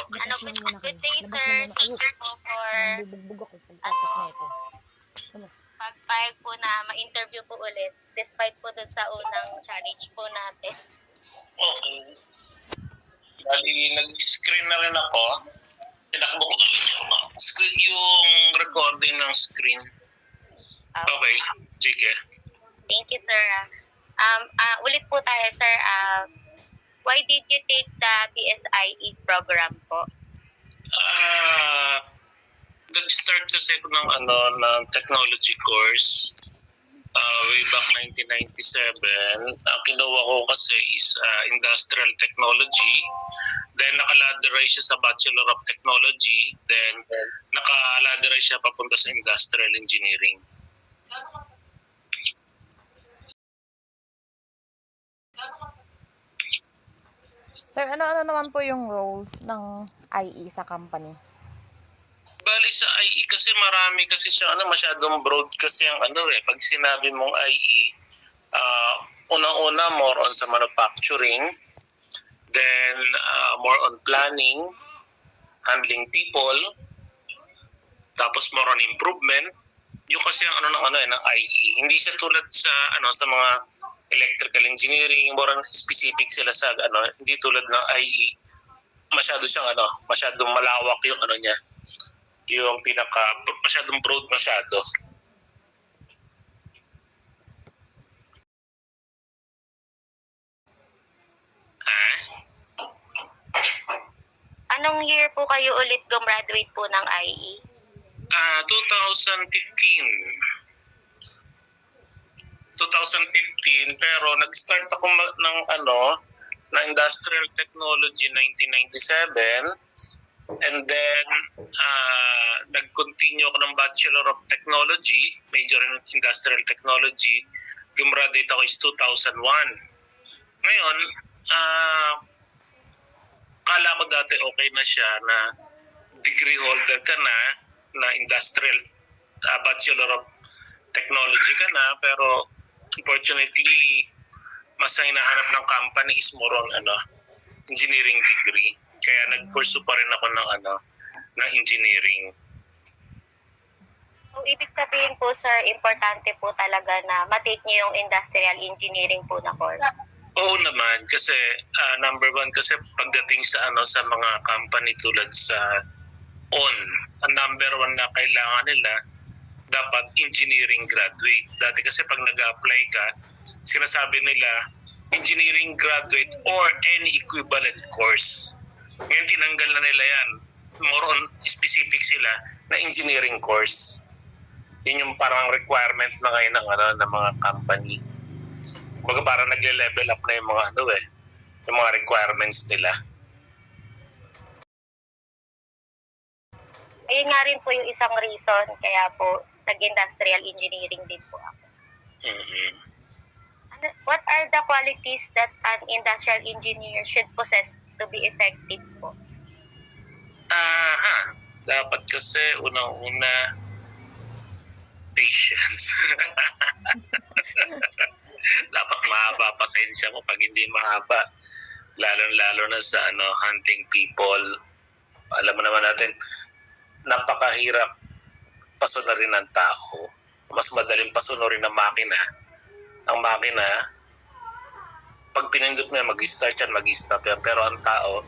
Okay. Ano, good day, sir. Thank you po for Nambubugbog ako pagtapos na ito. Labas. pagpayag po na ma-interview po ulit despite po dun sa unang challenge po natin. Okay. Bali, nag-screen na rin ako. Tinakbo ko yung recording ng screen. Okay, sige. Thank you, sir. Ulit po tayo, sir. Why did you take the PSIE program po? Nag-start kasi ako ng technology course way back 1997. Kinuha ko kasi is industrial technology. Then nakaladerize siya sa Bachelor of Technology. Then nakaladerize siya papunta sa industrial engineering. Sir, ano naman po yung roles ng IE sa company? Bali sa IE kasi marami kasi siya masyadong broad kasi ang pag sinabi mong IE, unang-una more on sa manufacturing, then more on planning, handling people, tapos more on improvement. Yung kasi ang ng IE, hindi siya tulad sa sa mga electrical engineering, more on specific sila sa hindi tulad ng IE. Masyado siyang masyadong malawak yung niya. Yung masyadong broad masyado. Anong year po kayo ulit gumraduate po ng IE? 2015, pero nag-start ako ng na industrial technology 1997, and then nag-continue ako ng Bachelor of Technology, major in industrial technology. Gumraduate ako is 2001. Ngayon, kala ko dati okay na siya na degree holder ka na industrial Bachelor of Technology ka na, pero unfortunately mas ang hinahanap ng company is more on engineering degree. Kaya nag-pursue pa rin ako ng engineering. So, ibig sabihin po, sir, importante po talaga na matake niyo yung industrial engineering po na course. Oo naman, kasi number one kasi pagdating sa sa mga company tulad sa ang number one na kailangan nila dapat engineering graduate. Dati kasi pag nag-apply ka, sinasabi nila engineering graduate or any equivalent course. Ngayon tinanggal na nila yan. More on specific sila na engineering course. Yun yung parang requirement na ngayon ng mga company. Baga parang nagle-level up na yung mga yung mga requirements nila. Ayun nga rin po yung isang reason kaya po nag-industrial engineering din po ako. Mm-hmm. What are the qualities that an industrial engineer should possess to be effective po? Dapat kasi unang-una patience. Dapat mahaba pasensya mo pag hindi mahaba. Lalo na sa hunting people. Alam mo naman natin, napakahirap pasunurin ng tao. Mas madaling pasunurin ng makina. Ang makina, pag pinindot mo yan, mag-start yan, mag-stop yan. Pero ang tao,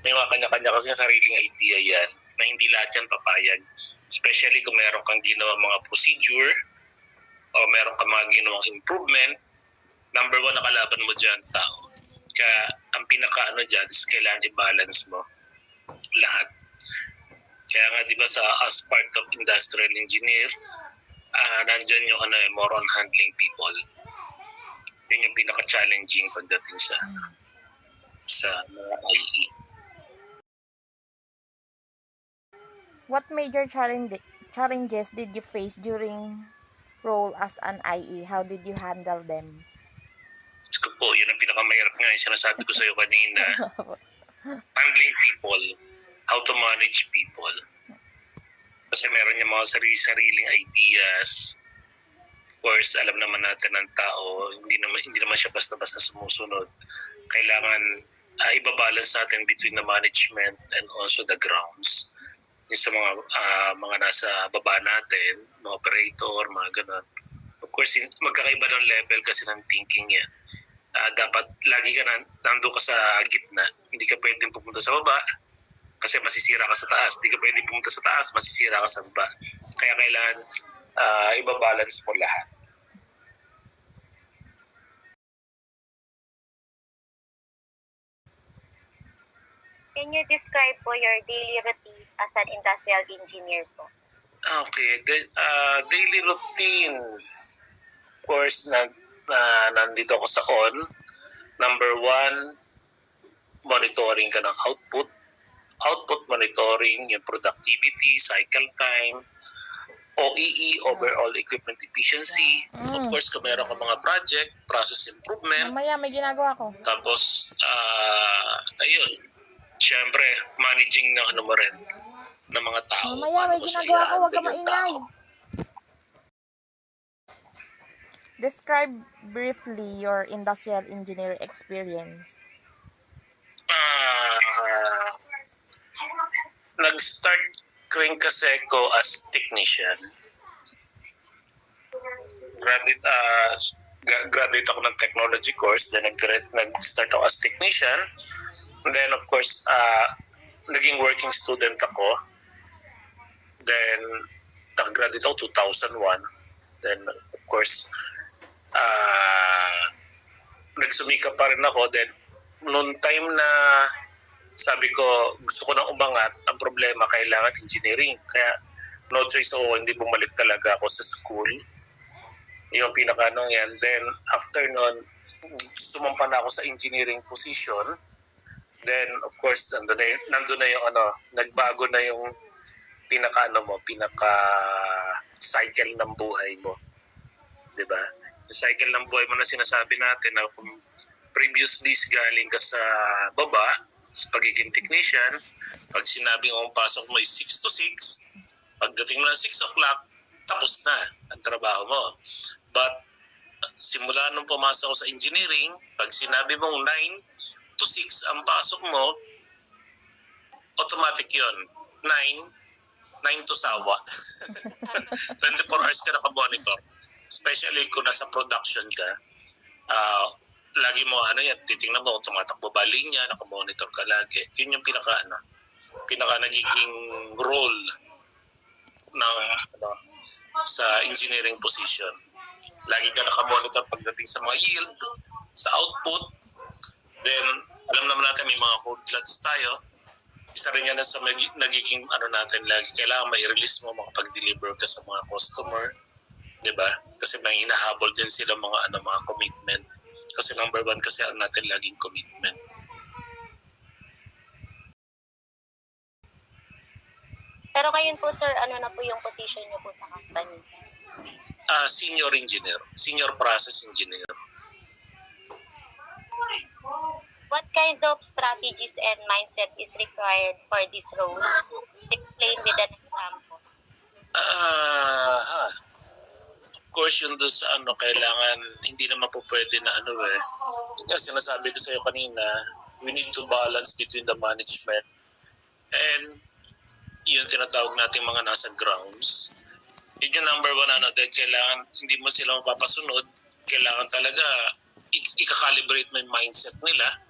may mga kanya-kanya kasi sariling idea yan na hindi lahat yan papayag. Especially kung meron kang ginawa mga procedure o meron kang mga ginawang improvement, number one na kalaban mo dyan, tao. Kaya ang pinaka dyan is kailangan i-balance mo lahat. Kaya nga 'di ba as part of industrial engineer, nandiyan yung more on handling people. Yun yung pinaka-challenging pagdating sa mga IE. What major challenges did you face during role as an IE? How did you handle them? Gusto po, yun ang pinakamahirap nga. Yung sinasabi ko sa'yo kanina. Handling people. How to manage people. Kasi meron yung mga sariling ideas. Of course, alam naman natin ng tao, hindi naman siya basta-basta sumusunod. Kailangan ibabalance natin between the management and also the grounds. Yung sa mga nasa baba natin, mga operator, mga ganun. Of course, magkakaiba ng level kasi ng thinking yan. Dapat lagi ka nandun ka sa gitna. Hindi ka pwedeng pupunta sa baba kasi masisira ka sa taas. Hindi ka pwedeng pumunta sa taas, masisira ka sa baba. Kaya kailangan ibabalance mo lahat. Can you describe po your daily routine as an industrial engineer po? Okay. Daily routine. Of course, nandito ako sa on. Number 1, monitoring ka ng output. Output monitoring, yung productivity, cycle time, OEE, overall equipment efficiency. Of course, kung meron ka mga project, process improvement. Mamaya may ginagawa ko. Tapos, ayun. Siyempre, managing ng ano mo rin, ng mga tao. Mamaya may ginagawa ko, huwag ka maingay. Describe briefly your industrial engineer experience. Nag-start rin kasi ko as technician. Graduate ako ng technology course, then nag-start ako as technician. And then of course, naging working student ako. Then, nag-graduate ako 2001. Then of course, nagsumika pa rin ako. Then, noong time na sabi ko, gusto ko nang umangat, ang problema, kailangan engineering. Kaya, no choice ako, hindi bumalik talaga ako sa school. Yung pinaka-anong yan. Then, after nun, sumampa na ako sa engineering position. Then, of course, nandun na yung nagbago na yung pinaka-cycle ng buhay mo. Diba? Yung cycle ng buhay mo na sinasabi natin na kung previously galing ka sa baba, sa pagiging technician, pag sinabi mo pasok mo is 6 to 6, pagdating mo ng 6 o'clock, tapos na ang trabaho mo. But simula nung pumasok ko sa engineering, pag sinabi mong 9 to 6 ang pasok mo, automatic yun. 9 to sawa. 24 hours ka naka-monitor. Especially kung nasa production ka, lagi mo titingnan mo, tumatakbo ba linya, naka-monitor ka lagi. Yun yung pinaka nagiging role ng sa engineering position. Lagi ka naka-monitor pagdating sa mga yield, sa output. Then, alam naman natin may mga code floods tayo. Isa rin yan sa nagiging natin lagi. Kailangan may release mo, makapag-deliver ka sa mga customer. Diba? Kasi may hinahabol din sila mga commitment. Kasi number 1 kasi ang natin laging commitment. Pero ngayon po sir, ano na po yung position niyo po sa company? Senior engineer. Senior process engineer. What kind of strategies and mindset is required for this role? Explain with an example. Of course, yun doon sa kailangan, hindi naman po pwede na kasi sinasabi ko sa iyo kanina, we need to balance between the management and yung tinatawag nating mga nasa grounds. Yun yung number 1 then kailangan, hindi mo sila mapapasunod, kailangan talaga i-calibrate mo yung mindset nila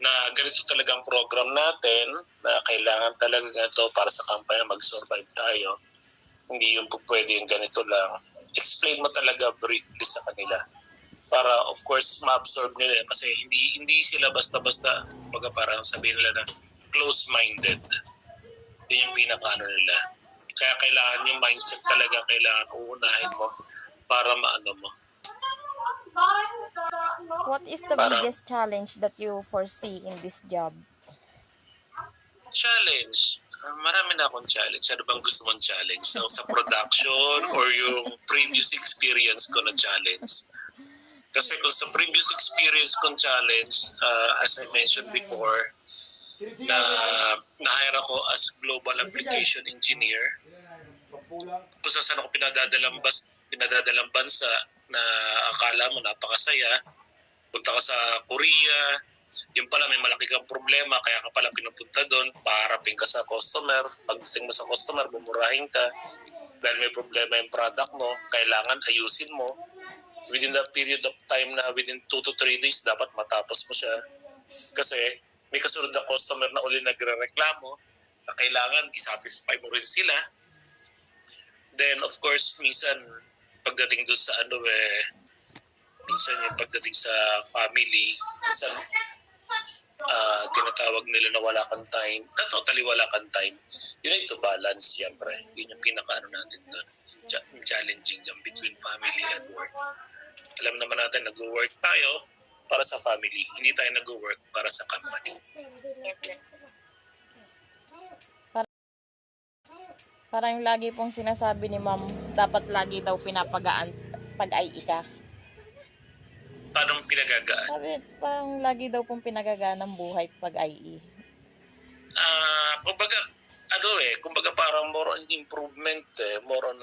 na ganito talaga ang program natin, na kailangan talaga ganito para sa kampanya mag-survive tayo. Hindi yung pwede yung ganito lang. Explain mo talaga briefly sa kanila para of course ma-absorb nila kasi hindi sila basta-basta parang sabihin nila na close-minded. Yun yung pinaka nila. Kaya kailangan yung mindset talaga kailangan uunahin mo para maano mo. What is the biggest challenge that you foresee in this job? Challenge? Marami na akong challenge. Ano bang gusto mong challenge? Sa production or yung previous experience ko na challenge? Kasi kung sa previous experience kong challenge, as I mentioned before, na-hire ako as global application engineer. Kung saan ako pinadadalang bansa na akala mo napakasaya. Punta ka sa Korea, Yung pala may malaki kang problema, kaya ka pala pinupunta doon para ka sa customer. Pagdating mo sa customer, bumurahin ka. Dahil may problema yung product mo, kailangan ayusin mo. Within that period of time na within 2 to 3 days, dapat matapos mo siya. Kasi may kasunod na customer na uli nagre-reklamo na kailangan isatisfy mo rin sila. Then, of course, minsan, pagdating doon sa minsan yung pagdating sa family, minsan tinatawag nila na wala kang time, na totally wala kang time. You need to balance, siyempre. Yun yung pinaka natin doon. Challenging dyan between family and work. Alam naman natin, nag-work tayo para sa family. Hindi tayo nag-work para sa company. Parang lagi pong sinasabi ni ma'am, dapat lagi daw pinapagaan pag IE ka. Paano pinagagaan? Sabi, parang lagi daw pong pinagagaan ng buhay pag IE. Kumbaga parang more on improvement, more on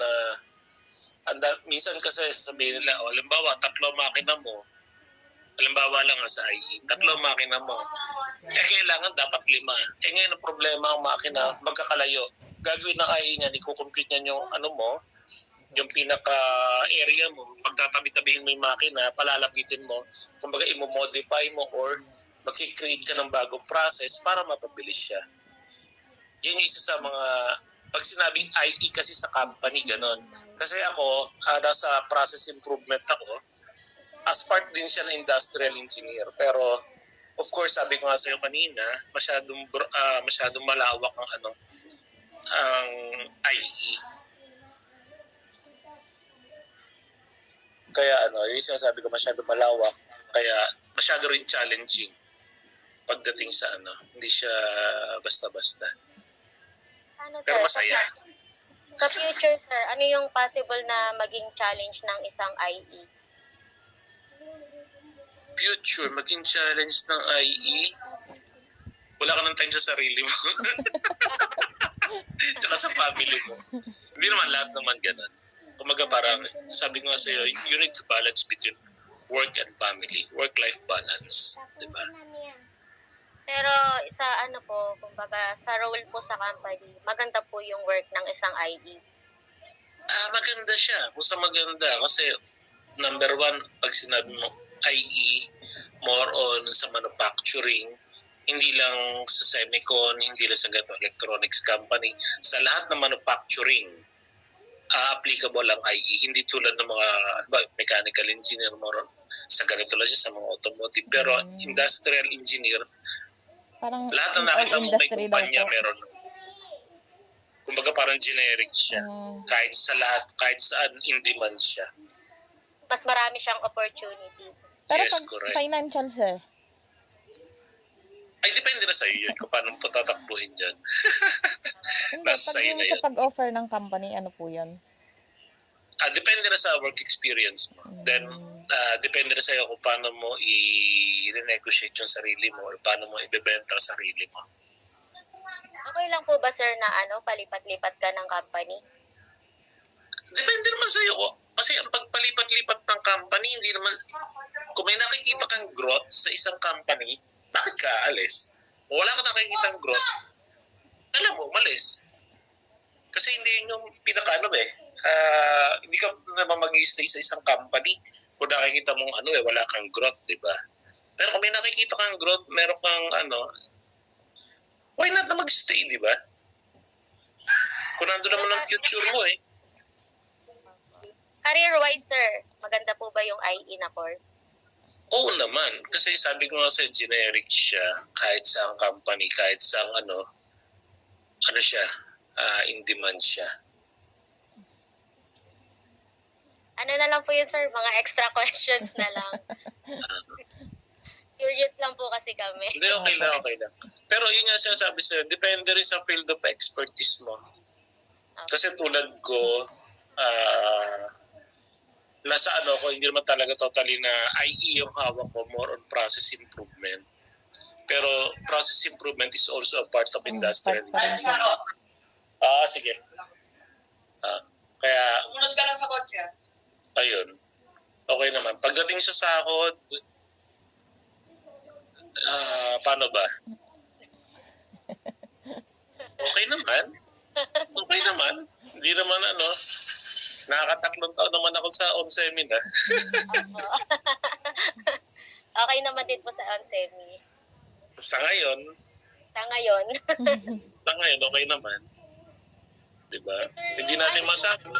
minsan kasi sabihin nila, halimbawa, 3 makina mo, halimbawa lang sa IE, 3 makina mo, kailangan dapat 5. Ngayon ang problema ang makina, magkakalayo. Gagawin ng IE niyan, i-compute niyan yung yung pinaka-area mo, pagtatabi-tabihin mo yung makina, palalapitin mo, kumbaga i-modify mo or mag-create ka ng bagong process para mapabilis siya. Yun yung isa sa mga, pag sinabing IE kasi sa company, ganon. Kasi ako, nasa process improvement ako, as part din siya ng industrial engineer. Pero, of course, sabi ko nga sa'yo kanina, masyadong malawak ang IE. Kaya yung sinasabi ko masyado malawak, kaya masyado rin challenging pagdating sa hindi siya basta-basta. Pero masaya. Sa future, sir, ano yung possible na maging challenge ng isang IE? Future, maging challenge ng IE, wala ka ng time sa sarili mo. Tsaka sa family mo. Hindi naman lahat naman ganun. Kumaga parang, sabi ko nga sa'yo, you need to balance between work and family. Work-life balance. Diba? Pero kumbaga sa role po sa company, maganda po yung work ng isang IE. Maganda siya. Kung sa maganda. Kasi, number 1, pag sinabi mo IE, more on sa manufacturing, hindi lang sa semicon, hindi lang sa electronics company, sa lahat ng manufacturing, applicable ang IE. Hindi tulad ng mga mechanical engineer, more sa ganito lang siya sa mga automotive. Pero industrial engineer, Parang lahat ng nakita mo may kumpanya meron. Kumbaga parang generic siya. Kahit sa lahat, kahit saan, in demand siya. Mas marami siyang opportunity. Pero Yes, pag correct. financial, sir, Ay, depende na sa'yo yun kung paano mo tatakbuhin dyan. hindi, Nasa pag sa'yo yung na sa yun. pag-offer ng company, ano po yun? Depende na sa work experience mo. Then, depende na sa'yo kung paano mo i-renegotiate yung sarili mo or paano mo ibebenta ang sarili mo. Okay lang po ba, sir, na palipat-lipat ka ng company? Depende naman sa'yo. Kasi ang pagpalipat-lipat ng company, hindi naman, kung may nakikita kang growth sa isang company, bakit ka aalis? Kung wala ka nakikita ng growth, alam mo, umalis. Kasi hindi yun yung hindi ka naman mag-i-stay sa isang company kung nakikita mong wala kang growth, di ba? Pero kung may nakikita kang growth, meron kang why not na mag-stay, di ba? Kung nandun naman ang future mo Career-wide, sir, maganda po ba yung IE na course? Oo naman. Kasi sabi ko nga sa'yo, generic siya. Kahit sa company, kahit sa in demand siya. Ano na lang po yun, sir? Mga extra questions na lang. Curious lang po kasi kami. Hindi, okay lang. Pero yun nga sinasabi sa'yo, depende rin sa field of expertise mo. Kasi tulad ko, nasa ko, hindi naman talaga totally na IE yung hawak ko, more on process improvement. Pero process improvement is also a part of industrial engineering. Sige. Kaya, sumunod ka lang sa kotse. Ayun. Okay naman. Pagdating sa sahod, Paano ba? Okay naman. Okay naman. Hindi naman nakakatatlong taon naman ako sa on-seminar. Opo. Okay naman din po sa on-semi. Sa ngayon, Sa ngayon. okay naman. Diba? Hindi natin masabi.